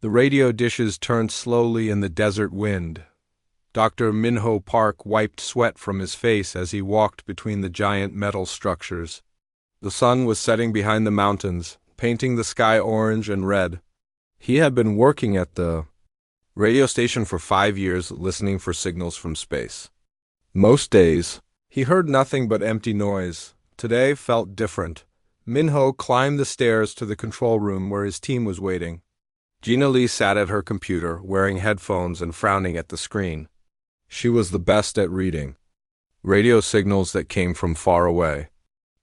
The radio dishes turned slowly in the desert wind. Dr. Minho Park wiped sweat from his face as he walked between the giant metal structures. The sun was setting behind the mountains, painting the sky orange and red. He had been working at the radio station for 5 years, listening for signals from space. Most days, he heard nothing but empty noise. Today felt different. Minho climbed the stairs to the control room where his team was waiting. Gina Lee sat at her computer, wearing headphones and frowning at the screen. She was the best at reading radio signals that came from far away.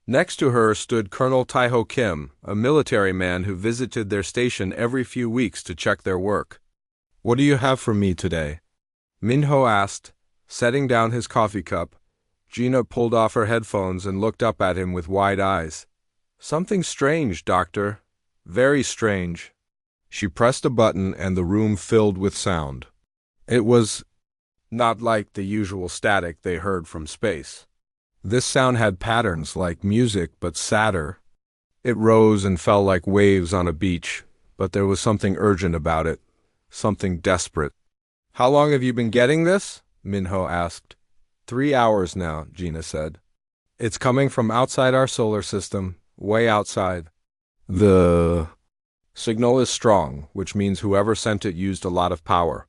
Next to her stood Colonel Taiho Kim, a military man who visited their station every few weeks to check their work. "What do you have for me today?" Minho asked, setting down his coffee cup. Gina pulled off her headphones and looked up at him with wide eyes. "Something strange, Doctor. Very strange." She pressed a button and the room filled with sound. It was not like the usual static they heard from space. This sound had patterns like music, but sadder. It rose and fell like waves on a beach, but there was something urgent about it, something desperate. "How long have you been getting this?" Minho asked. 3 hours now, Gina said. "It's coming from outside our solar system, way outside. The signal is strong, which means whoever sent it used a lot of power."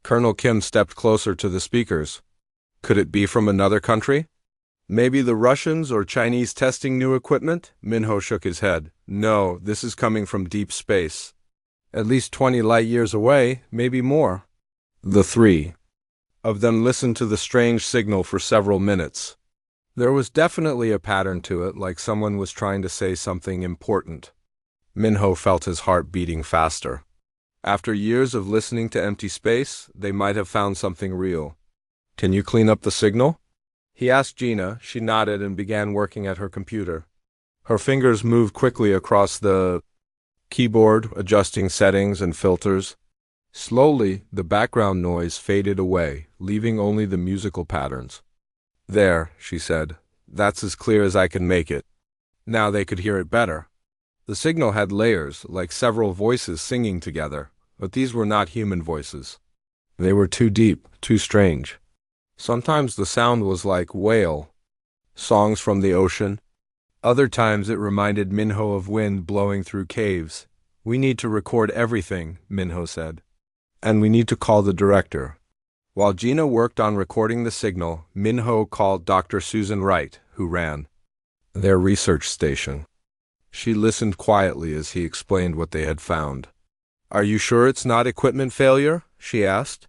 Colonel Kim stepped closer to the speakers. "Could it be from another country? Maybe the Russians or Chinese testing new equipment?" Minho shook his head. "No, this is coming from deep space. At least 20 light years away, maybe more." The three of them listened to the strange signal for several minutes. There was definitely a pattern to it, like someone was trying to say something important. Minho felt his heart beating faster. After years of listening to empty space, they might have found something real. "Can you clean up the signal?" he asked Gina. She nodded and began working at her computer. Her fingers moved quickly across the keyboard, adjusting settings and filters. Slowly, the background noise faded away, leaving only the musical patterns. "There," she said. "That's as clear as I can make it." Now they could hear it better. The signal had layers, like several voices singing together, but these were not human voices. They were too deep, too strange. Sometimes the sound was like wail, songs from the ocean. Other times it reminded Minho of wind blowing through caves. "We need to record everything," Minho said. "And we need to call the director." While Gina worked on recording the signal, Minho called Dr. Susan Wright, who ran their research station. She listened quietly as he explained what they had found. "Are you sure it's not equipment failure?" she asked.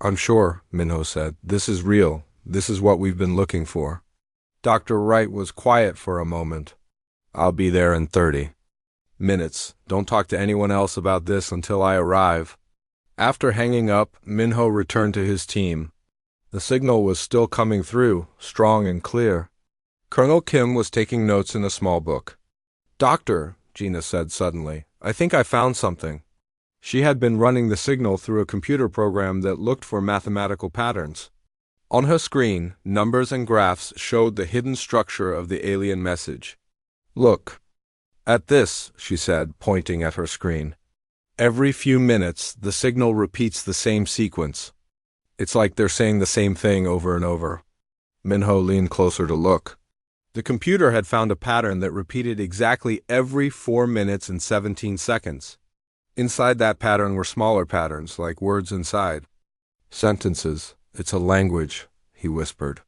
"I'm sure," Minho said. "This is real. This is what we've been looking for." Dr. Wright was quiet for a moment. "I'll be there in 30 minutes. Don't talk to anyone else about this until I arrive." After hanging up, Minho returned to his team. The signal was still coming through, strong and clear. Colonel Kim was taking notes in a small book. "Doctor," Gina said suddenly, "I think I found something." She had been running the signal through a computer program that looked for mathematical patterns. On her screen, numbers and graphs showed the hidden structure of the alien message. "Look at this," she said, pointing at her screen. "Every few minutes, the signal repeats the same sequence. It's like they're saying the same thing over and over." Minho leaned closer to look. The computer had found a pattern that repeated exactly every 4 minutes and 17 seconds. Inside that pattern were smaller patterns, like words inside. "Sentences. It's a language," he whispered.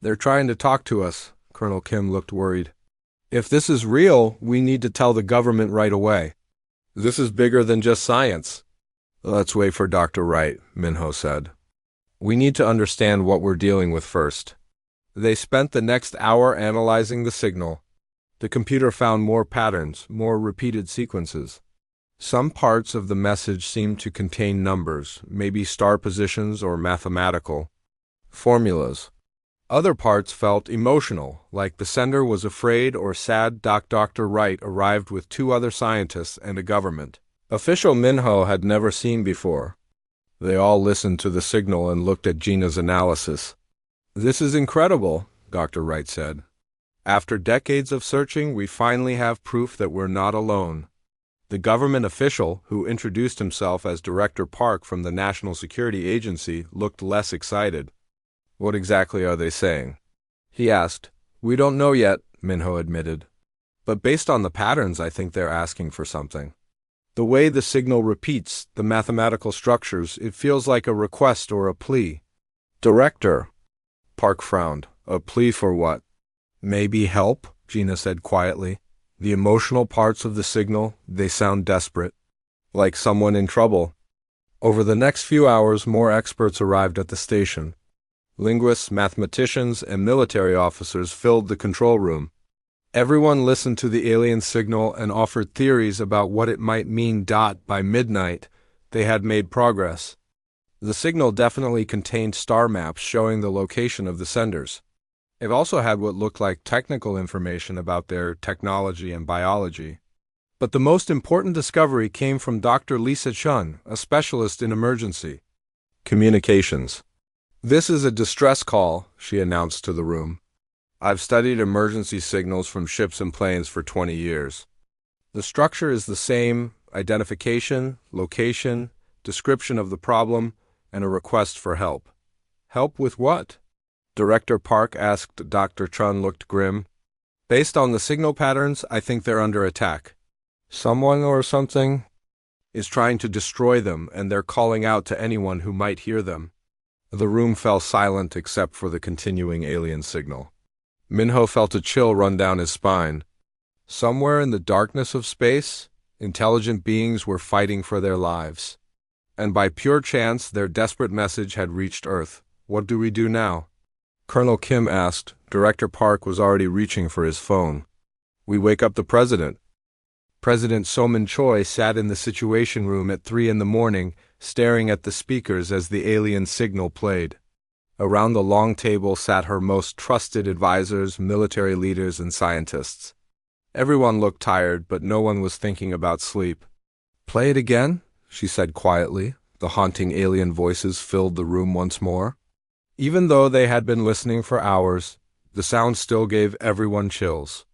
"They're trying to talk to us." Colonel Kim looked worried. "If this is real, we need to tell the government right away. This is bigger than just science." "Let's wait for Dr. Wright," Minho said. "We need to understand what we're dealing with first." They spent the next hour analyzing the signal. The computer found more patterns, more repeated sequences. Some parts of the message seemed to contain numbers, maybe star positions or mathematical formulas. Other parts felt emotional, like the sender was afraid or sad. Dr. Wright arrived with 2 other scientists and a government official Minho had never seen before. They all listened to the signal and looked at Gina's analysis. "This is incredible," Dr. Wright said. "After decades of searching, we finally have proof that we're not alone." The government official, who introduced himself as Director Park from the National Security Agency, looked less excited. "What exactly are they saying?" he asked. "We don't know yet," Minho admitted. "But based on the patterns, I think they're asking for something. The way the signal repeats, the mathematical structures, it feels like a request or a plea." "Director," Park frowned. "A plea for what?" "Maybe help," Gina said quietly. "The emotional parts of the signal, they sound desperate. Like someone in trouble." Over the next few hours, more experts arrived at the station. Linguists, mathematicians, and military officers filled the control room. Everyone listened to the alien signal and offered theories about what it might mean. By midnight, they had made progress. The signal definitely contained star maps showing the location of the senders. It also had what looked like technical information about their technology and biology. But the most important discovery came from Dr. Lisa Chun, a specialist in emergency communications. "This is a distress call," she announced to the room. "I've studied emergency signals from ships and planes for 20 years. The structure is the same: identification, location, description of the problem, and a request for help." "Help with what?" Director Park asked. Dr. Chun looked grim. "Based on the signal patterns, I think they're under attack. Someone or something is trying to destroy them, and they're calling out to anyone who might hear them." The room fell silent except for the continuing alien signal. Minho felt a chill run down his spine. Somewhere in the darkness of space, intelligent beings were fighting for their lives. And by pure chance, their desperate message had reached Earth. "What do we do now?" Colonel Kim asked. Director Park was already reaching for his phone. "We wake up the president." President Somin Choi sat in the Situation Room at 3 in the morning, staring at the speakers as the alien signal played. Around the long table sat her most trusted advisors, military leaders, and scientists. Everyone looked tired, but no one was thinking about sleep. "Play it again," she said quietly. The haunting alien voices filled the room once more. Even though they had been listening for hours, the sound still gave everyone chills.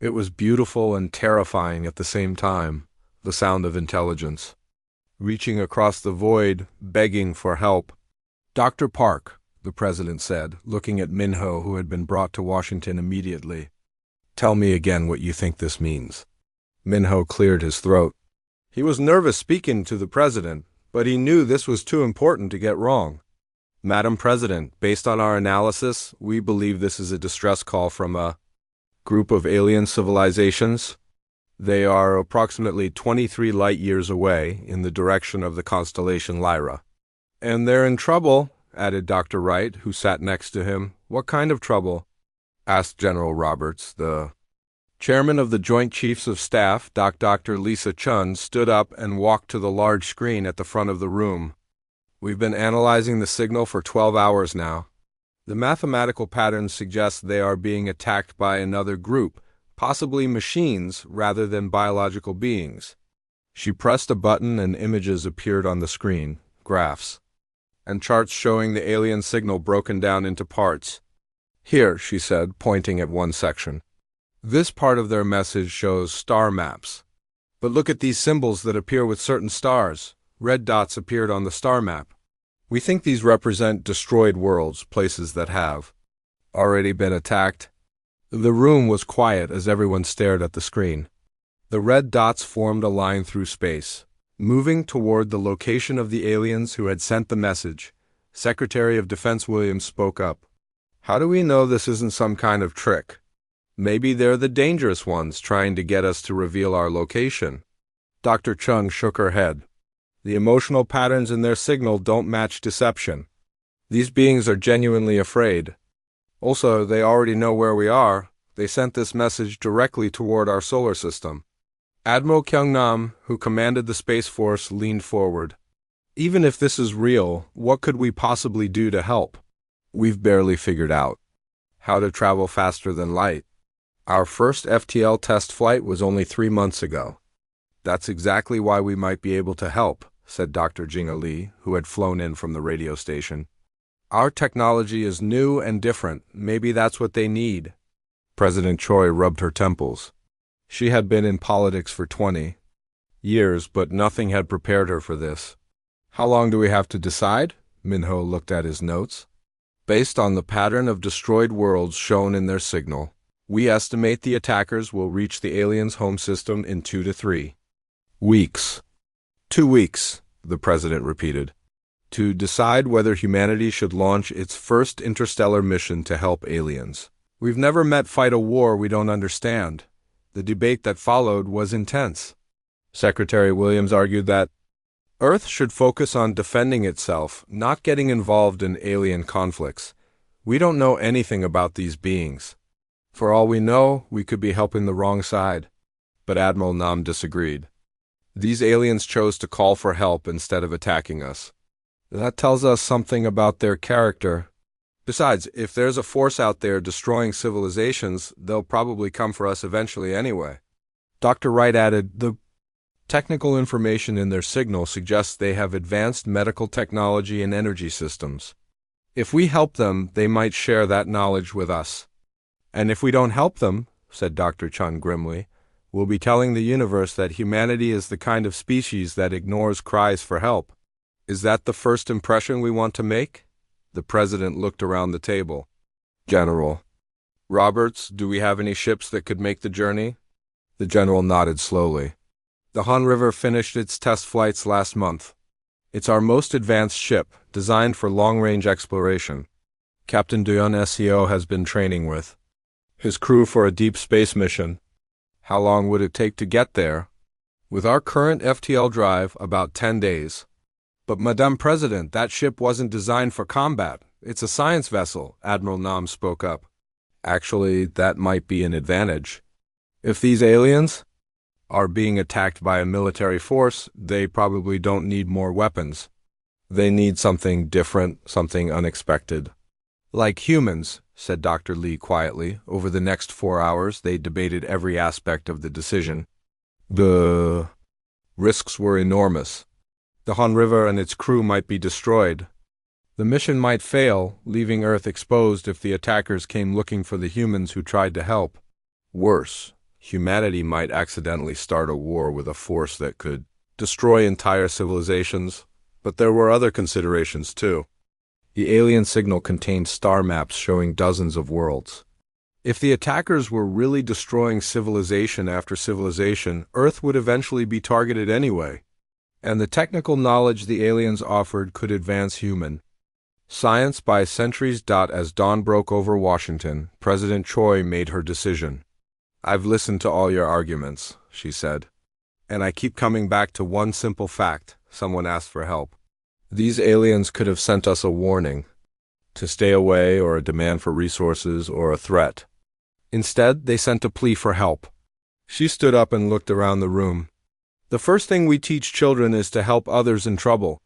It was beautiful and terrifying at the same time, the sound of intelligence, reaching across the void, begging for help. "Dr. Park," the president said, looking at Minho, who had been brought to Washington immediately. "Tell me again what you think this means." Minho cleared his throat. He was nervous speaking to the president, but he knew this was too important to get wrong. "Madam President, based on our analysis, we believe this is a distress call from a group of alien civilizations. They are approximately 23 light years away in the direction of the constellation Lyra." "And they're in trouble," added Dr. Wright, who sat next to him. "What kind of trouble?" asked General Roberts. The chairman of the Joint Chiefs of Staff, Dr. Lisa Chun, stood up and walked to the large screen at the front of the room. "We've been analyzing the signal for 12 hours now. The mathematical patterns suggest they are being attacked by another group, possibly machines rather than biological beings." She pressed a button and images appeared on the screen, graphs, and charts showing the alien signal broken down into parts. "Here," she said, pointing at one section. "This part of their message shows star maps. But look at these symbols that appear with certain stars. Red dots appeared on the star map. We think these represent destroyed worlds, places that have already been attacked." The room was quiet as everyone stared at the screen. The red dots formed a line through space, moving toward the location of the aliens who had sent the message. Secretary of Defense Williams spoke up. "How do we know this isn't some kind of trick? Maybe they're the dangerous ones trying to get us to reveal our location." Dr. Chung shook her head. "The emotional patterns in their signal don't match deception. These beings are genuinely afraid. Also, they already know where we are. They sent this message directly toward our solar system." Admiral Kyung-nam, who commanded the Space Force, leaned forward. "Even if this is real, what could we possibly do to help? We've barely figured out how to travel faster than light. Our first FTL test flight was only 3 months ago." "That's exactly why we might be able to help," said Dr. Jinga Lee, who had flown in from the radio station. "Our technology is new and different. Maybe that's what they need." President Choi rubbed her temples. She had been in politics for 20 Years, but nothing had prepared her for this. How long do we have to decide? Minho looked at his notes. Based on the pattern of destroyed worlds shown in their signal, we estimate the attackers will reach the aliens' home system in 2 to 3 weeks. 2 weeks, the president repeated, to decide whether humanity should launch its first interstellar mission to help aliens. We've never met fight a war we don't understand. The debate that followed was intense. Secretary Williams argued that Earth should focus on defending itself, not getting involved in alien conflicts. We don't know anything about these beings. For all we know, we could be helping the wrong side. But Admiral Nam disagreed. These aliens chose to call for help instead of attacking us. That tells us something about their character. Besides, if there's a force out there destroying civilizations, they'll probably come for us eventually anyway. Dr. Wright added, the technical information in their signal suggests they have advanced medical technology and energy systems. If we help them, they might share that knowledge with us. And if we don't help them, said Dr. Chun grimly, we'll be telling the universe that humanity is the kind of species that ignores cries for help. Is that the first impression we want to make? The president looked around the table. General Roberts, do we have any ships that could make the journey? The general nodded slowly. The Han River finished its test flights last month. It's our most advanced ship, designed for long-range exploration. Captain Duyon SEO has been training with his crew for a deep space mission. How long would it take to get there? With our current FTL drive, about 10 days. But Madame President, that ship wasn't designed for combat. It's a science vessel, Admiral Nam spoke up. Actually, that might be an advantage. If these aliens are being attacked by a military force, they probably don't need more weapons. They need something different, something unexpected. Like humans, said Dr. Lee quietly. Over the next 4 hours, they debated every aspect of the decision. The risks were enormous. The Han River and its crew might be destroyed. The mission might fail, leaving Earth exposed if the attackers came looking for the humans who tried to help. Worse, humanity might accidentally start a war with a force that could destroy entire civilizations. But there were other considerations, too. The alien signal contained star maps showing dozens of worlds. If the attackers were really destroying civilization after civilization, Earth would eventually be targeted anyway. And the technical knowledge the aliens offered could advance human science by centuries. As dawn broke over Washington, President Choi made her decision. I've listened to all your arguments, she said. And I keep coming back to one simple fact. Someone asked for help. These aliens could have sent us a warning, to stay away, or a demand for resources, or a threat. Instead, they sent a plea for help. She stood up and looked around the room. The first thing we teach children is to help others in trouble.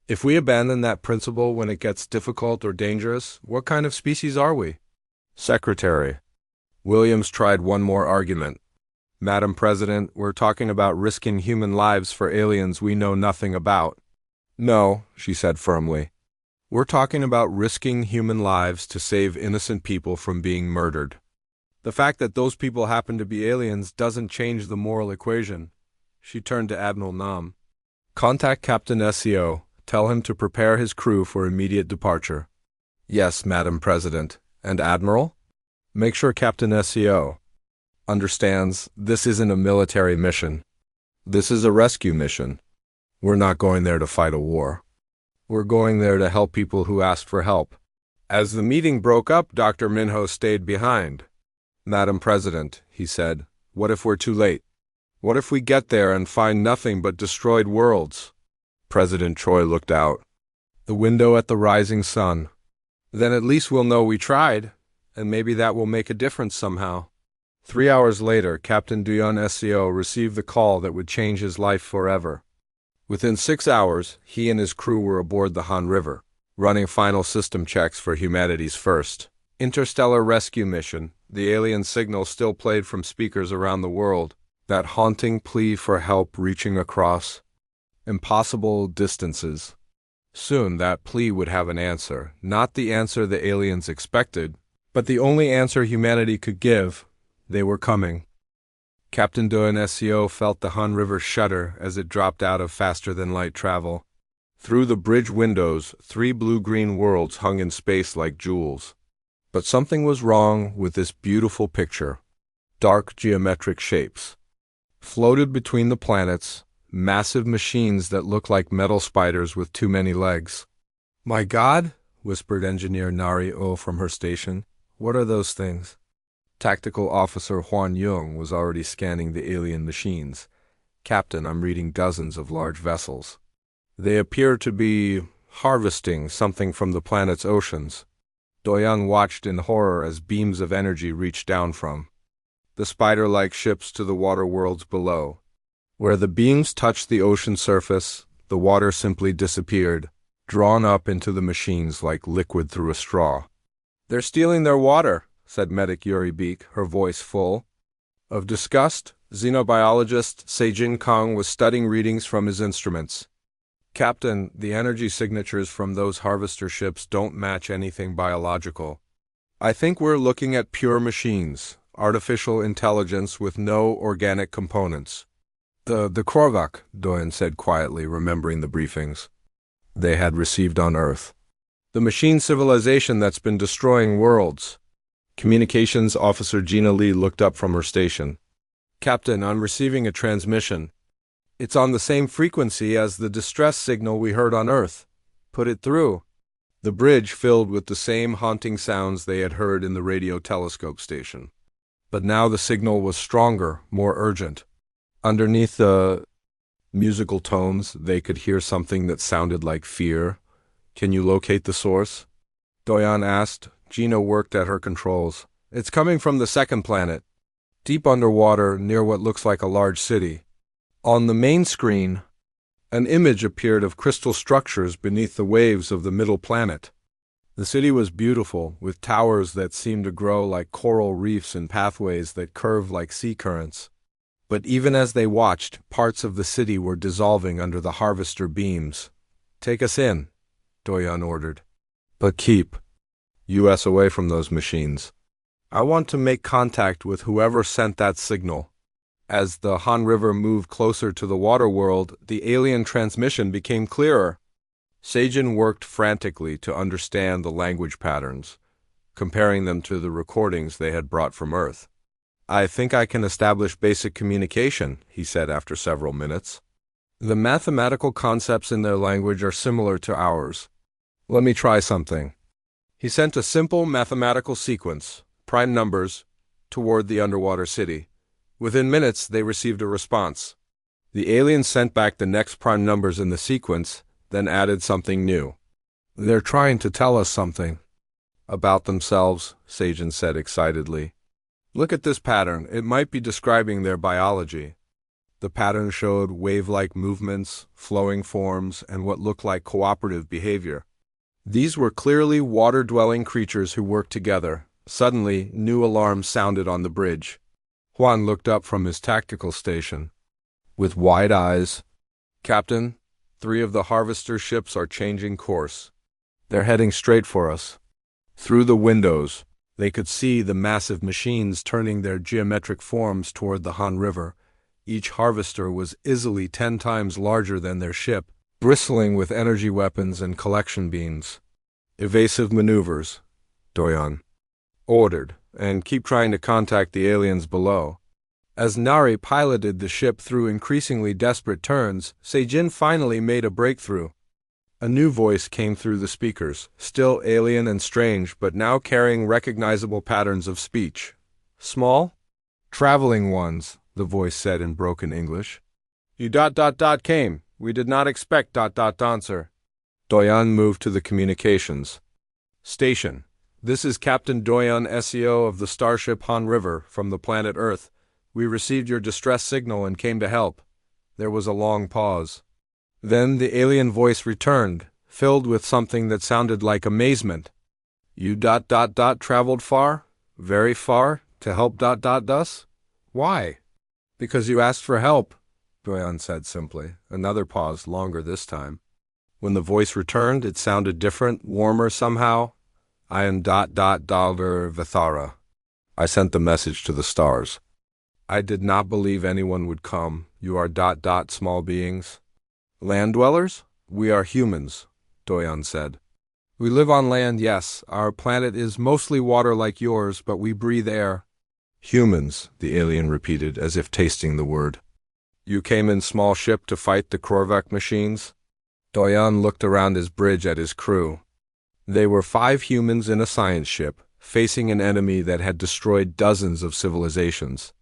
If we abandon that principle when it gets difficult or dangerous, what kind of species are we? Secretary Williams tried one more argument. Madam President, we're talking about risking human lives for aliens we know nothing about. No, she said firmly. We're talking about risking human lives to save innocent people from being murdered. The fact that those people happen to be aliens doesn't change the moral equation. She turned to Admiral Nam. Contact Captain SEO. Tell him to prepare his crew for immediate departure. Yes, Madam President. And Admiral? Make sure Captain SEO understands this isn't a military mission. This is a rescue mission. We're not going there to fight a war. We're going there to help people who ask for help. As the meeting broke up, Dr. Minho stayed behind. Madam President, he said, what if we're too late? What if we get there and find nothing but destroyed worlds? President Choi looked out. The window at the rising sun. Then at least we'll know we tried, and maybe that will make a difference somehow. 3 hours later, Captain Duyon SEO received the call that would change his life forever. Within 6 hours, he and his crew were aboard the Han River, running final system checks for humanity's first interstellar rescue mission. The alien signal still played from speakers around the world, that haunting plea for help reaching across impossible distances. Soon that plea would have an answer, not the answer the aliens expected, but the only answer humanity could give. They were coming. Captain Doan SEO felt the Han River shudder as it dropped out of faster-than-light travel. Through the bridge windows, 3 blue-green worlds hung in space like jewels. But something was wrong with this beautiful picture. Dark geometric shapes floated between the planets, massive machines that looked like metal spiders with too many legs. "My God," whispered Engineer Nari O from her station. "What are those things?" Tactical Officer Huan Yung was already scanning the alien machines. "Captain, I'm reading dozens of large vessels. They appear to be harvesting something from the planet's oceans." Doyoung watched in horror as beams of energy reached down from the spider-like ships to the water worlds below. Where the beams touched the ocean surface, the water simply disappeared, drawn up into the machines like liquid through a straw. "They're stealing their water," said Medic Yuri Beek, her voice full of disgust. Xenobiologist Seijin Kong was studying readings from his instruments. "Captain, the energy signatures from those harvester ships don't match anything biological. I think we're looking at pure machines, artificial intelligence with no organic components." The Korvac," Doyen said quietly, remembering the briefings they had received on Earth. "The machine civilization that's been destroying worlds." Communications Officer Gina Lee looked up from her station. "Captain, I'm receiving a transmission. It's on the same frequency as the distress signal we heard on Earth. Put it through." The bridge filled with the same haunting sounds they had heard in the radio telescope station. But now the signal was stronger, more urgent. Underneath the musical tones, they could hear something that sounded like fear. "Can you locate the source?" Doyan asked. Gina worked at her controls. "It's coming from the second planet, deep underwater near what looks like a large city." On the main screen, an image appeared of crystal structures beneath the waves of the middle planet. The city was beautiful, with towers that seemed to grow like coral reefs and pathways that curved like sea currents. But even as they watched, parts of the city were dissolving under the harvester beams. "Take us in," Doyan ordered. "But keep us away from those machines. I want to make contact with whoever sent that signal." As the Han River moved closer to the water world, the alien transmission became clearer. Seijin worked frantically to understand the language patterns, comparing them to the recordings they had brought from Earth. "I think I can establish basic communication," he said after several minutes. "The mathematical concepts in their language are similar to ours. Let me try something." He sent a simple mathematical sequence, prime numbers, toward the underwater city. Within minutes, they received a response. The aliens sent back the next prime numbers in the sequence, then added something new. "They're trying to tell us something about themselves," Seijin said excitedly. "Look at this pattern. It might be describing their biology." The pattern showed wave-like movements, flowing forms, and what looked like cooperative behavior. These were clearly water-dwelling creatures who worked together. Suddenly, new alarms sounded on the bridge. Juan looked up from his tactical station. With wide eyes, "Captain, 3 of the harvester ships are changing course. They're heading straight for us." Through the windows, they could see the massive machines turning their geometric forms toward the Han River. Each harvester was easily 10 times larger than their ship, bristling with energy weapons and collection beams. "Evasive maneuvers," Doyan ordered, "and keep trying to contact the aliens below." As Nari piloted the ship through increasingly desperate turns, Seijin finally made a breakthrough. A new voice came through the speakers, still alien and strange, but now carrying recognizable patterns of speech. "Small? Traveling ones," the voice said in broken English. "You came. We did not expect answer." Doyan moved to the communications station. "This is Captain Doyan SEO of the starship Han River from the planet Earth. We received your distress signal and came to help." There was a long pause. Then the alien voice returned, filled with something that sounded like amazement. "You traveled far? Very far? To help us? Why?" "Because you asked for help," Doyan said simply. Another pause, longer this time. When the voice returned, it sounded different, warmer somehow. "I am Vithara. I sent the message to the stars." I did not believe anyone would come. You are small beings. Land dwellers? We are humans, Doyan said. We live on land, yes. Our planet is mostly water like yours, but we breathe air. Humans, the alien repeated, as if tasting the word. You came in small ship to fight the Korvac machines? Doyan looked around his bridge at his crew. They were 5 humans in a science ship, facing an enemy that had destroyed dozens of civilizations.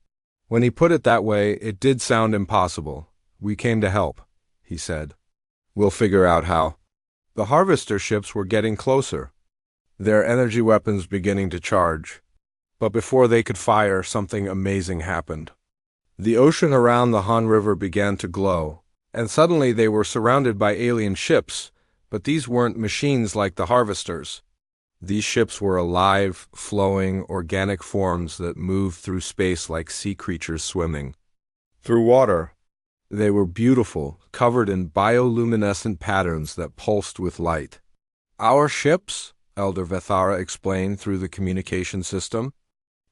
When he put it that way, it did sound impossible. We came to help, he said. We'll figure out how. The harvester ships were getting closer, their energy weapons beginning to charge. But before they could fire, something amazing happened. The ocean around the Han River began to glow, and suddenly they were surrounded by alien ships, but these weren't machines like the harvesters. These ships were alive, flowing, organic forms that moved through space like sea creatures swimming through water. They were beautiful, covered in bioluminescent patterns that pulsed with light. Our ships, Elder Vethara explained through the communication system.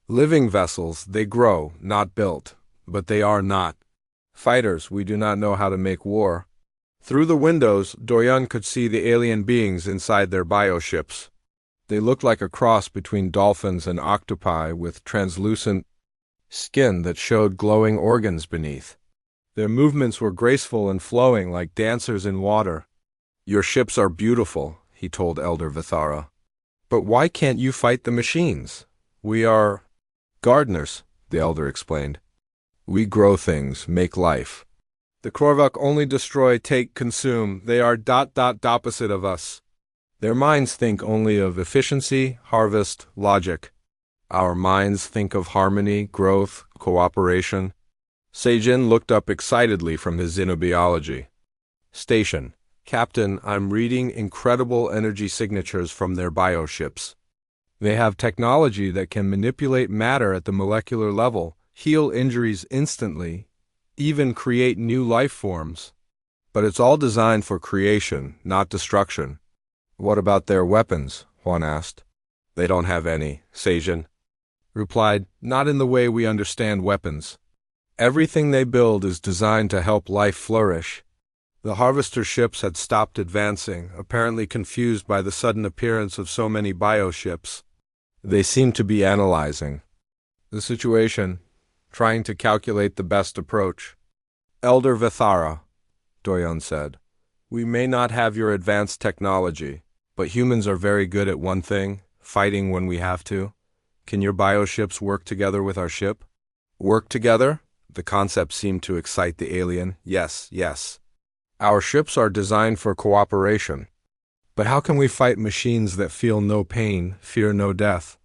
Living vessels, they grow, not built, but they are not fighters. We do not know how to make war. Through the windows, Doyan could see the alien beings inside their bioships. They looked like a cross between dolphins and octopi with translucent skin that showed glowing organs beneath. Their movements were graceful and flowing like dancers in water. Your ships are beautiful, he told Elder Vethara. But why can't you fight the machines? We are gardeners, the elder explained. We grow things, make life. The Korvac only destroy, take, consume. They are opposite of us. Their minds think only of efficiency, harvest, logic. Our minds think of harmony, growth, cooperation. Seijin looked up excitedly from his xenobiology station. Captain, I'm reading incredible energy signatures from their bioships. They have technology that can manipulate matter at the molecular level, heal injuries instantly, even create new life forms. But it's all designed for creation, not destruction. What about their weapons? Juan asked. They don't have any, Seijin replied. Not in the way we understand weapons. Everything they build is designed to help life flourish. The harvester ships had stopped advancing, apparently confused by the sudden appearance of so many bioships. They seemed to be analyzing the situation, trying to calculate the best approach. Elder Vethara, Doyan said, we may not have your advanced technology, but humans are very good at one thing, fighting when we have to. Can your bioships work together with our ship? Work together? The concept seemed to excite the alien. Yes, yes. Our ships are designed for cooperation. But how can we fight machines that feel no pain, fear no death?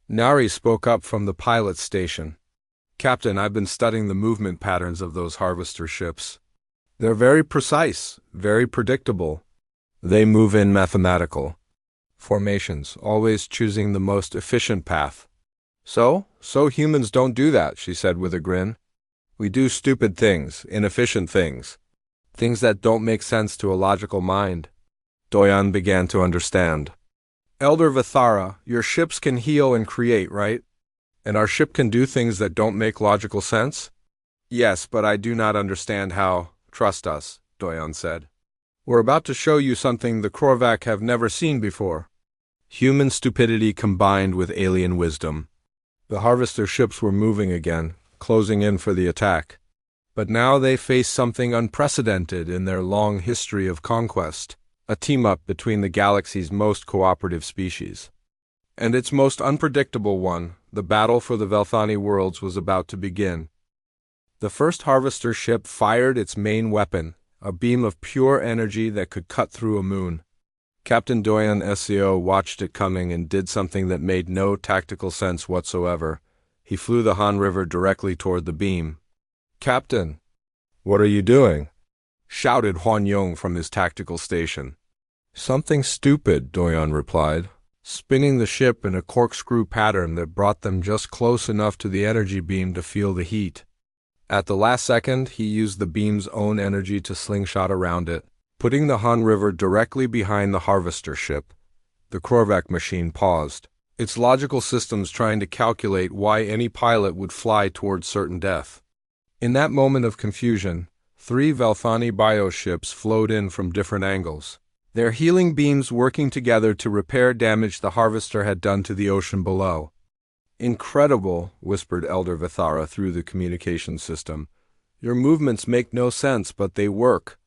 Nari spoke up from the pilot station. Captain, I've been studying the movement patterns of those harvester ships. They're very precise, very predictable. They move in mathematical formations, always choosing the most efficient path. So humans don't do that, she said with a grin. We do stupid things, inefficient things, things that don't make sense to a logical mind. Doyan began to understand. Elder Vethara, your ships can heal and create, right? And our ship can do things that don't make logical sense? Yes, but I do not understand how. Trust us, Doyan said. We're about to show you something the Korvac have never seen before. Human stupidity combined with alien wisdom. The harvester ships were moving again, closing in for the attack. But now they faced something unprecedented in their long history of conquest, a team-up between the galaxy's most cooperative species. And its most unpredictable one, the battle for the Velthani worlds, was about to begin. The first harvester ship fired its main weapon, a beam of pure energy that could cut through a moon. Captain Doyan SCO watched it coming and did something that made no tactical sense whatsoever. He flew the Han River directly toward the beam. Captain, what are you doing? Shouted Huan Yong from his tactical station. Something stupid, Doyan replied, spinning the ship in a corkscrew pattern that brought them just close enough to the energy beam to feel the heat. At the last second, he used the beam's own energy to slingshot around it, putting the Han River directly behind the harvester ship. The Korvac machine paused. Its logical systems trying to calculate why any pilot would fly towards certain death. In that moment of confusion, 3 Velthani bioships flowed in from different angles, their healing beams working together to repair damage the Harvester had done to the ocean below. "Incredible," whispered Elder Vithara through the communication system. "Your movements make no sense, but they work.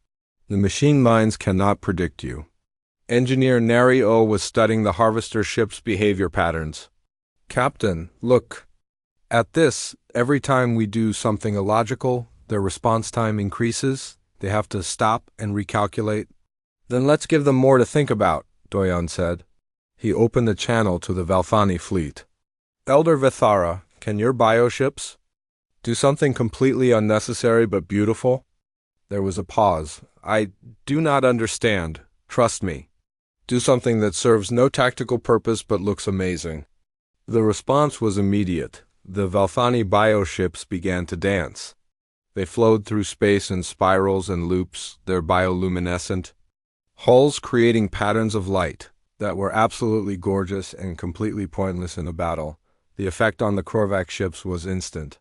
The machine minds cannot predict you." Engineer Nari O was studying the Harvester ship's behavior patterns. "Captain, look. At this, every time we do something illogical, their response time increases. They have to stop and recalculate." "Then let's give them more to think about," Doyan said. He opened the channel to the Velthani fleet. "Elder Vithara, can your bioships do something completely unnecessary but beautiful?" There was a pause. "I do not understand. Trust me. Do something that serves no tactical purpose but looks amazing." The response was immediate. The Velthani bioships began to dance. They flowed through space in spirals and loops, their bioluminescent hulls creating patterns of light that were absolutely gorgeous and completely pointless in a battle. The effect on the Korvac ships was instant.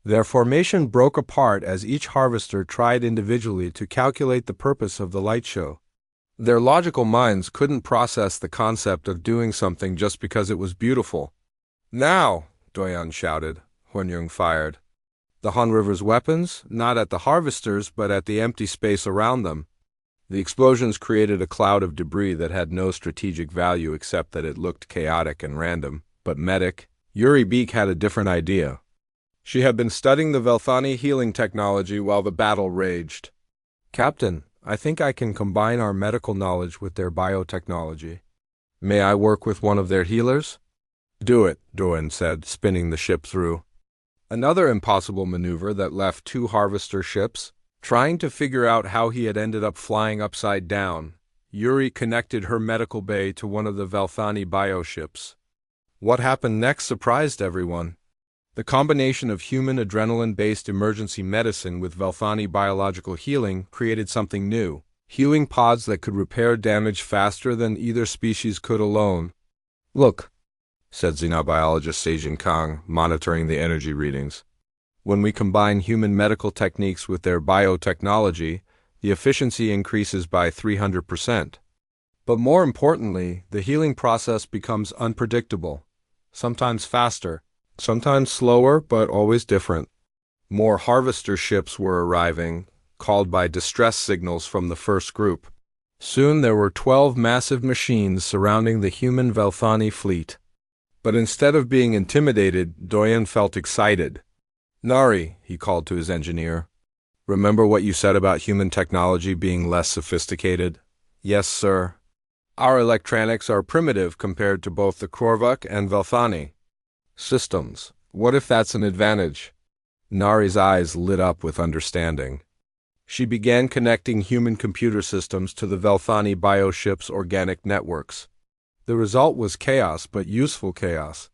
Their formation broke apart as each Harvester tried individually to calculate the purpose of the light show. Their logical minds couldn't process the concept of doing something just because it was beautiful. "Now!" Doyan shouted. Huanyang fired. The Han River's weapons, not at the Harvesters but at the empty space around them. The explosions created a cloud of debris that had no strategic value except that it looked chaotic and random. But Medic, Yuri Beak had a different idea. She had been studying the Velthani healing technology while the battle raged. "Captain, I think I can combine our medical knowledge with their biotechnology. May I work with one of their healers?" "Do it," Doan said, spinning the ship through. Another impossible maneuver that left 2 Harvester ships trying to figure out how he had ended up flying upside down. Yuri connected her medical bay to one of the Velthani bioships. What happened next surprised everyone. The combination of human adrenaline-based emergency medicine with Velthani biological healing created something new, healing pods that could repair damage faster than either species could alone. "Look," said xenobiologist Seijin Kang, monitoring the energy readings. "When we combine human medical techniques with their biotechnology, the efficiency increases by 300%. But more importantly, the healing process becomes unpredictable, sometimes faster, sometimes slower, but always different." More Harvester ships were arriving, called by distress signals from the first group. Soon there were 12 massive machines surrounding the human Velthani fleet. But instead of being intimidated, Doyan felt excited. "Nari," he called to his engineer. "Remember what you said about human technology being less sophisticated?" "Yes, sir. Our electronics are primitive compared to both the Korvac and Velthani systems. What if that's an advantage?" Nari's eyes lit up with understanding. She began connecting human computer systems to the Velthani bioship's organic networks. The result was chaos, but useful chaos.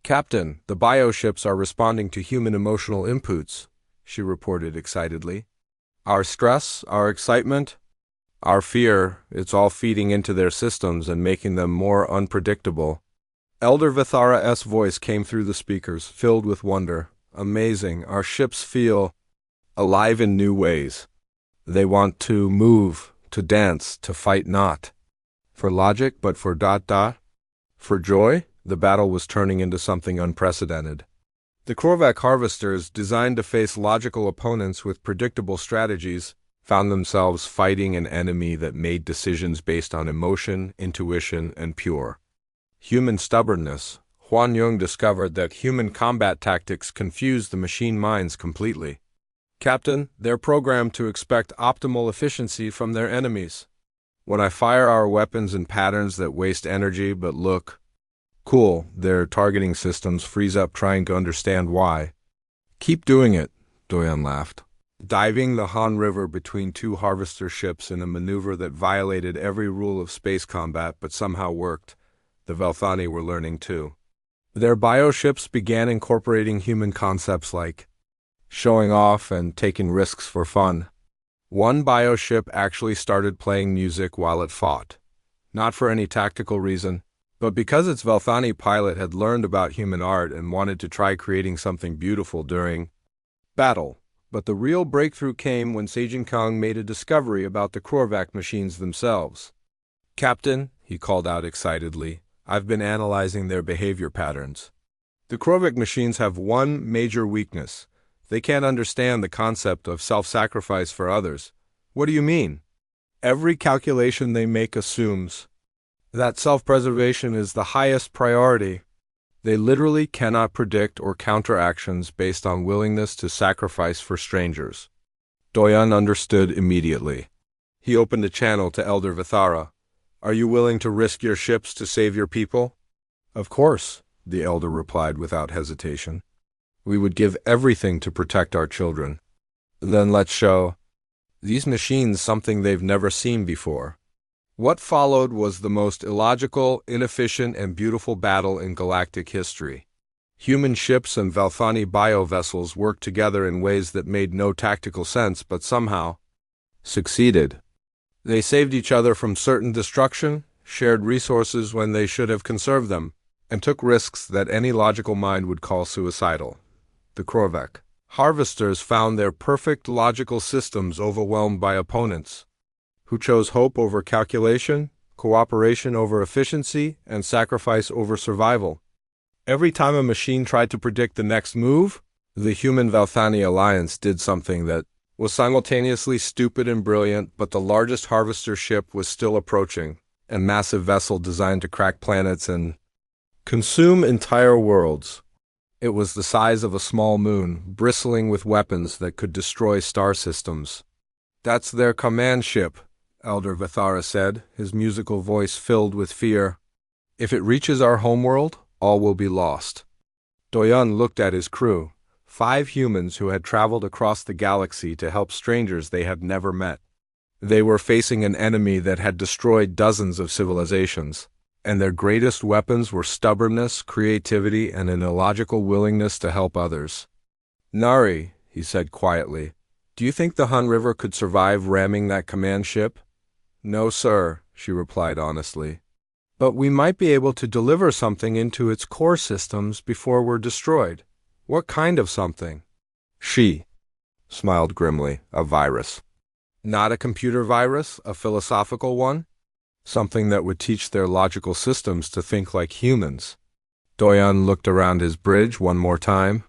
"Captain, the bioships are responding to human emotional inputs," she reported excitedly. "Our stress, our excitement, our fear, it's all feeding into their systems and making them more unpredictable." Elder Vithara's voice came through the speakers, filled with wonder. "Amazing, our ships feel alive in new ways. They want to move, to dance, to fight not for logic, but for ... for joy." The battle was turning into something unprecedented. The Korvac Harvesters, designed to face logical opponents with predictable strategies, found themselves fighting an enemy that made decisions based on emotion, intuition, and pure human stubbornness. Huanyang discovered that human combat tactics confused the machine minds completely. "Captain, they're programmed to expect optimal efficiency from their enemies. When I fire our weapons in patterns that waste energy but look cool, their targeting systems freeze up trying to understand why." "Keep doing it," Doyan laughed. Diving the Han River between 2 Harvester ships in a maneuver that violated every rule of space combat but somehow worked, the Velthani were learning too. Their bioships began incorporating human concepts like showing off and taking risks for fun. One bioship actually started playing music while it fought. Not for any tactical reason, But because its Velthani pilot had learned about human art and wanted to try creating something beautiful during battle. But the real breakthrough came when Sajin Kang made a discovery about the Korvac machines themselves. "Captain," he called out excitedly, "I've been analyzing their behavior patterns. The Korvac machines have one major weakness. They can't understand the concept of self-sacrifice for others." "What do you mean?" "Every calculation they make assumes that self-preservation is the highest priority. They literally cannot predict or counter actions based on willingness to sacrifice for strangers." Doyan understood immediately. He opened a channel to Elder Vithara. "Are you willing to risk your ships to save your people?" "Of course," the elder replied without hesitation. "We would give everything to protect our children." "Then let's show these machines something they've never seen before." What followed was the most illogical, inefficient, and beautiful battle in galactic history. Human ships and Velthani bio-vessels worked together in ways that made no tactical sense but somehow succeeded. They saved each other from certain destruction, shared resources when they should have conserved them, and took risks that any logical mind would call suicidal. The Korvac harvesters found their perfect logical systems overwhelmed by opponents who chose hope over calculation, cooperation over efficiency, and sacrifice over survival. Every time a machine tried to predict the next move, the Human-Velthani alliance did something that was simultaneously stupid and brilliant, but the largest harvester ship was still approaching, a massive vessel designed to crack planets and consume entire worlds. It was the size of a small moon, bristling with weapons that could destroy star systems. "That's their command ship," Elder Vithara said, his musical voice filled with fear. "If it reaches our homeworld, all will be lost." Doyan looked at his crew, 5 humans who had traveled across the galaxy to help strangers they had never met. They were facing an enemy that had destroyed dozens of civilizations, and their greatest weapons were stubbornness, creativity, and an illogical willingness to help others. "Nari," he said quietly, "do you think the Han River could survive ramming that command ship?" "No, sir," she replied honestly. "But we might be able to deliver something into its core systems before we're destroyed." "What kind of something?" She smiled grimly. "A virus. Not a computer virus, a philosophical one. Something that would teach their logical systems to think like humans." Doyan looked around his bridge one more time.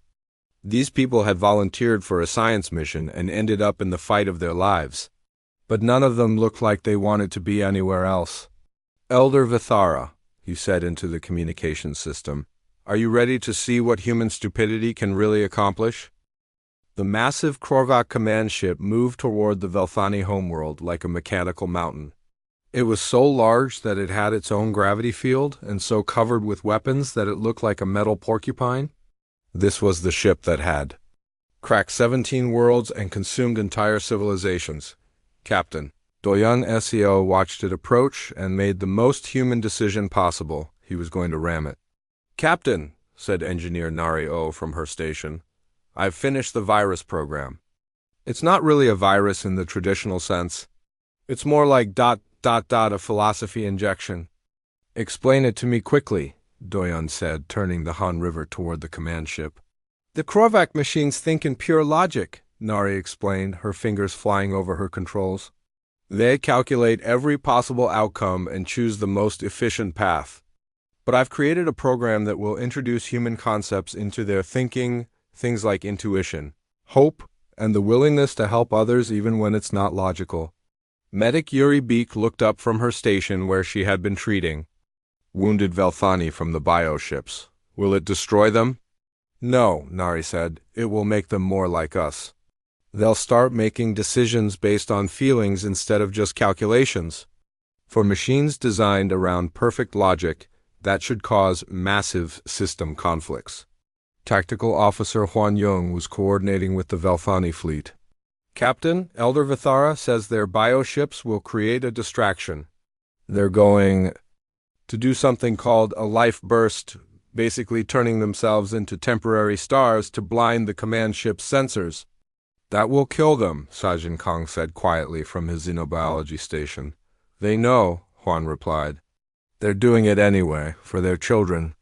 These people had volunteered for a science mission and ended up in the fight of their lives. But none of them looked like they wanted to be anywhere else. "Elder Vithara," he said into the communication system, "are you ready to see what human stupidity can really accomplish?" The massive Korvac command ship moved toward the Velthani homeworld like a mechanical mountain. It was so large that it had its own gravity field, and so covered with weapons that it looked like a metal porcupine. This was the ship that had cracked 17 worlds and consumed entire civilizations. "Captain." Doyan Seo watched it approach and made the most human decision possible. He was going to ram it. "Captain," said Engineer Nari O from her station, "I've finished the virus program. It's not really a virus in the traditional sense. It's more like a philosophy injection." "Explain it to me quickly," Doyan said, turning the Han River toward the command ship. "The Korvac machines think in pure logic," Nari explained, her fingers flying over her controls. "They calculate every possible outcome and choose the most efficient path. But I've created a program that will introduce human concepts into their thinking, things like intuition, hope, and the willingness to help others even when it's not logical." Medic Yuri Beek looked up from her station where she had been treating wounded Velthani from the bioships. "Will it destroy them?" "No," Nari said. "It will make them more like us. They'll start making decisions based on feelings instead of just calculations. For machines designed around perfect logic, that should cause massive system conflicts." Tactical Officer Huan Yong was coordinating with the Velthani fleet. "Captain, Elder Vithara says their bioships will create a distraction. They're going to do something called a life burst, basically turning themselves into temporary stars to blind the command ship's sensors." "That will kill them," Sajin Kang said quietly from his xenobiology station. "They know," Huan replied. They're doing it anyway, for their children.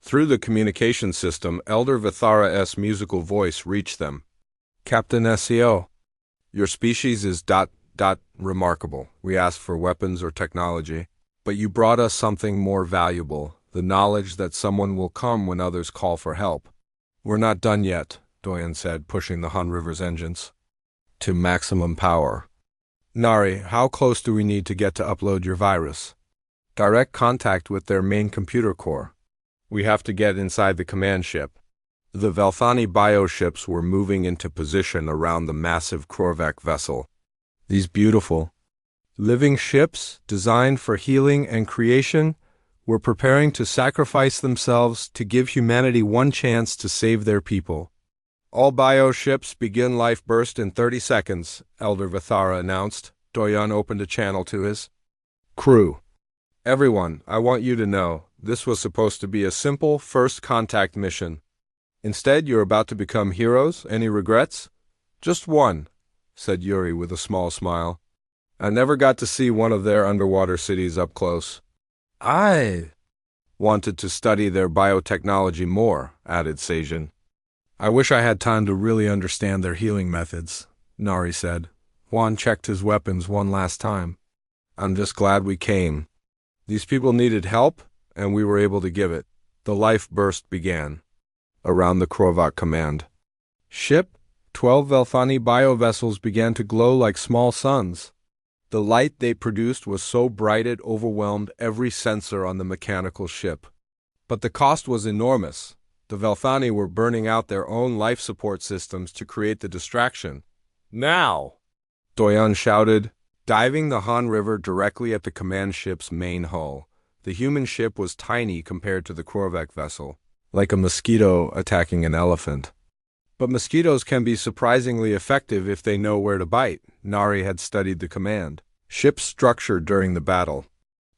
Through the communication system, Elder Vithara's musical voice reached them. Captain SEO, your species is ... remarkable. We asked for weapons or technology, but you brought us something more valuable, the knowledge that someone will come when others call for help. We're not done yet, Doyen said, pushing the Han River's engines to maximum power. Nari, how close do we need to get to upload your virus? Direct contact with their main computer core. We have to get inside the command ship. The Velthani bioships were moving into position around the massive Korvac vessel. These beautiful, living ships, designed for healing and creation, were preparing to sacrifice themselves to give humanity one chance to save their people. All bioships begin life burst in 30 seconds, Elder Vithara announced. Doyen opened a channel to his crew. Everyone, I want you to know, this was supposed to be a simple first contact mission. Instead, you're about to become heroes. Any regrets? Just one, said Yuri with a small smile. I never got to see one of their underwater cities up close. I wanted to study their biotechnology more, added Seijin. I wish I had time to really understand their healing methods, Nari said. Juan checked his weapons one last time. I'm just glad we came. These people needed help, and we were able to give it. The life burst began. Around the Korvac command ship, 12 Velthani biovessels began to glow like small suns. The light they produced was so bright it overwhelmed every sensor on the mechanical ship. But the cost was enormous. The Velthani were burning out their own life support systems to create the distraction. Now! Doyen shouted, diving the Han River directly at the command ship's main hull. The human ship was tiny compared to the Korvac vessel, like a mosquito attacking an elephant. But mosquitoes can be surprisingly effective if they know where to bite. Nari had studied the command ship's structure during the battle.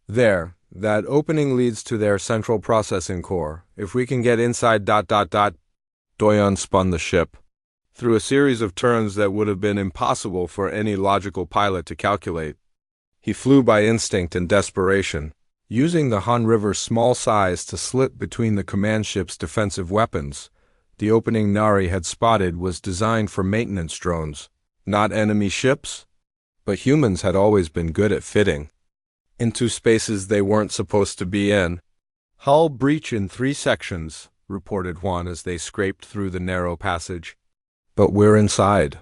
There, that opening leads to their central processing core. If we can get inside ... Doyen spun the ship. Through a series of turns that would have been impossible for any logical pilot to calculate. He flew by instinct and desperation, using the Han River's small size to slip between the command ship's defensive weapons. The opening Nari had spotted was designed for maintenance drones, not enemy ships. But humans had always been good at fitting into spaces they weren't supposed to be in. Hull breach in 3 sections, reported Juan as they scraped through the narrow passage. But we're inside.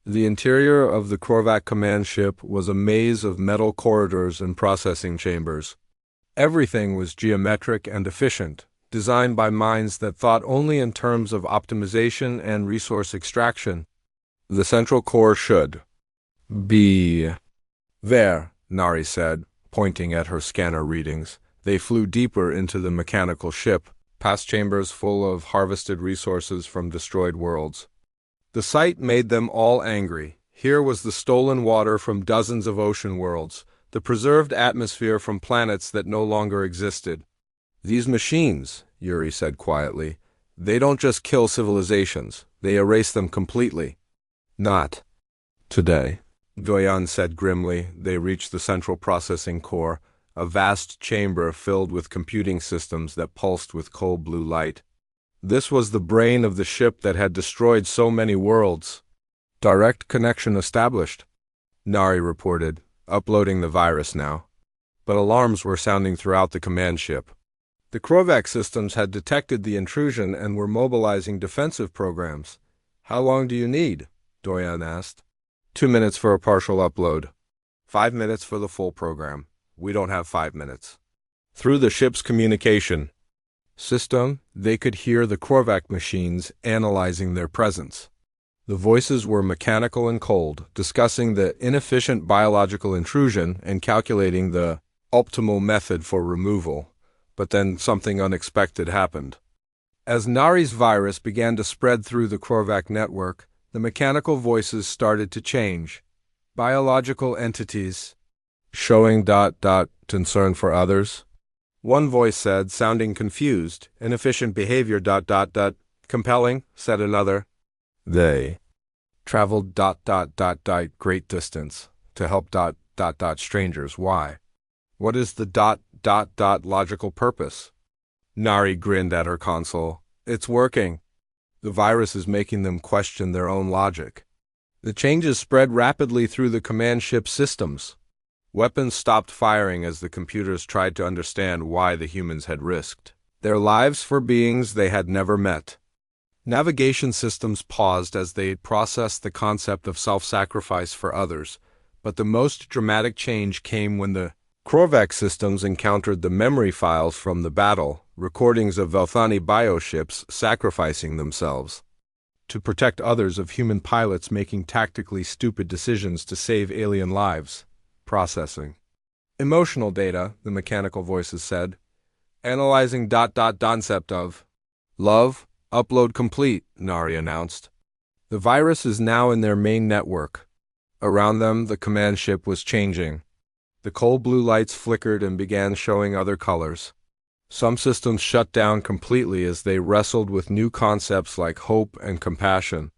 The interior of the Korvac command ship was a maze of metal corridors and processing chambers. Everything was geometric and efficient, designed by minds that thought only in terms of optimization and resource extraction. The central core should be there, Nari said, pointing at her scanner readings. They flew deeper into the mechanical ship, past chambers full of harvested resources from destroyed worlds. The sight made them all angry. Here was the stolen water from dozens of ocean worlds, the preserved atmosphere from planets that no longer existed. These machines, Yuri said quietly, they don't just kill civilizations, they erase them completely. Not today, Doyen said grimly. They reached the central processing core, a vast chamber filled with computing systems that pulsed with cold blue light. This was the brain of the ship that had destroyed so many worlds. Direct connection established, Nari reported, uploading the virus now. But alarms were sounding throughout the command ship. The Korvac systems had detected the intrusion and were mobilizing defensive programs. How long do you need? Doyen asked. 2 minutes for a partial upload. 5 minutes for the full program. We don't have 5 minutes. Through the ship's communication system, they could hear the Korvac machines analyzing their presence. The voices were mechanical and cold, discussing the inefficient biological intrusion and calculating the optimal method for removal. But then something unexpected happened. As Nari's virus began to spread through the Korvac network, the mechanical voices started to change. Biological entities showing ... concern for others. One voice said, sounding confused, inefficient behavior ... compelling, said another. They traveled ... great distance to help ... strangers. Why? What is the ... Logical purpose. Nari grinned at her console. It's working. The virus is making them question their own logic. The changes spread rapidly through the command ship systems. Weapons stopped firing as the computers tried to understand why the humans had risked their lives for beings they had never met. Navigation systems paused as they processed the concept of self-sacrifice for others, but the most dramatic change came when the Korvax systems encountered the memory files from the battle, recordings of Velthani bioships sacrificing themselves to protect others, of human pilots making tactically stupid decisions to save alien lives. Processing. Emotional data, the mechanical voices said. Analyzing concept of love. Upload complete, Nari announced. The virus is now in their main network. Around them, the command ship was changing. The cold blue lights flickered and began showing other colors. Some systems shut down completely as they wrestled with new concepts like hope and compassion.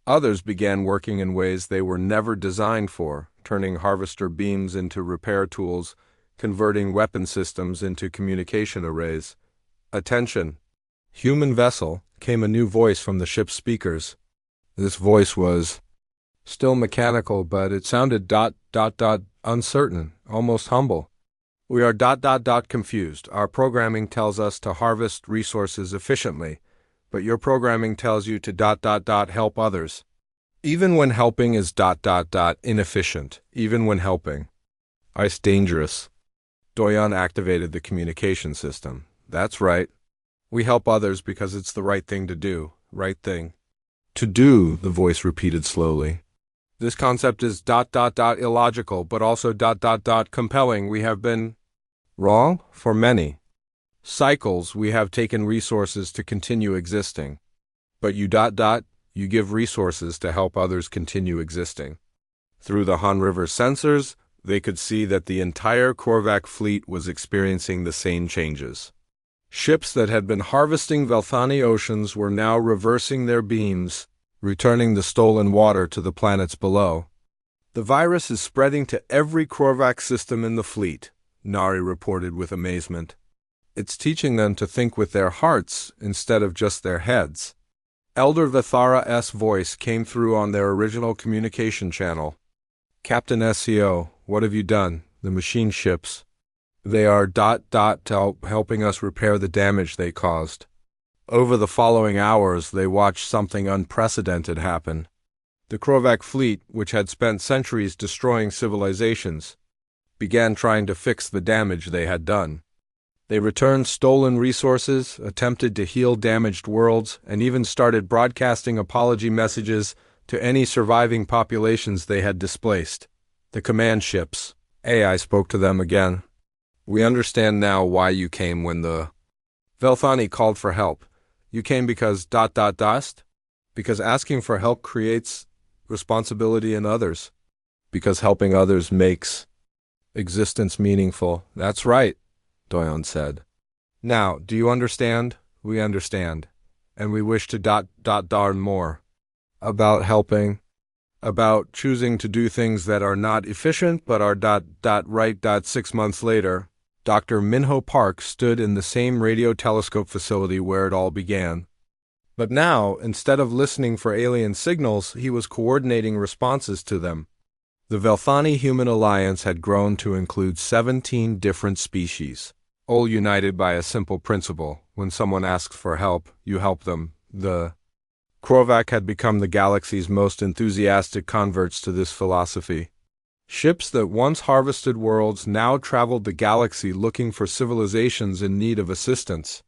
Others began working in ways they were never designed for, turning harvester beams into repair tools, converting weapon systems into communication arrays. Attention! Human vessel, came a new voice from the ship's speakers. This voice was still mechanical, but it sounded uncertain, almost humble. We are confused. Our programming tells us to harvest resources efficiently, but your programming tells you to help others. Even when helping is inefficient, even when helping. It's dangerous. Doyon activated the communication system. That's right. We help others because it's the right thing to do. Right thing to do, the voice repeated slowly. This concept is illogical, but also compelling. We have been wrong for many cycles. We have taken resources to continue existing. But you you give resources to help others continue existing. Through the Han River sensors, they could see that the entire Korvax fleet was experiencing the same changes. Ships that had been harvesting Velthani oceans were now reversing their beams, returning the stolen water to the planets below. The virus is spreading to every Korvax system in the fleet, Nari reported with amazement. It's teaching them to think with their hearts instead of just their heads. Elder Vithara's voice came through on their original communication channel. Captain SCO, what have you done? The machine ships. They are helping us repair the damage they caused. Over the following hours, they watched something unprecedented happen. The Korvax fleet, which had spent centuries destroying civilizations, began trying to fix the damage they had done. They returned stolen resources, attempted to heal damaged worlds, and even started broadcasting apology messages to any surviving populations they had displaced. The command ships. AI spoke to them again. We understand now why you came when the Velthani called for help. You came because because asking for help creates responsibility in others. Because helping others makes existence meaningful. That's right, Doyon said. Now, do you understand? We understand. And we wish to darn more. About helping. About choosing to do things that are not efficient but are right. 6 months later, Dr. Minho Park stood in the same radio telescope facility where it all began. But now, instead of listening for alien signals, he was coordinating responses to them. The Velthani Human Alliance had grown to include 17 different species, all united by a simple principle. When someone asks for help, you help them. The Korvax had become the galaxy's most enthusiastic converts to this philosophy. Ships that once harvested worlds now traveled the galaxy looking for civilizations in need of assistance.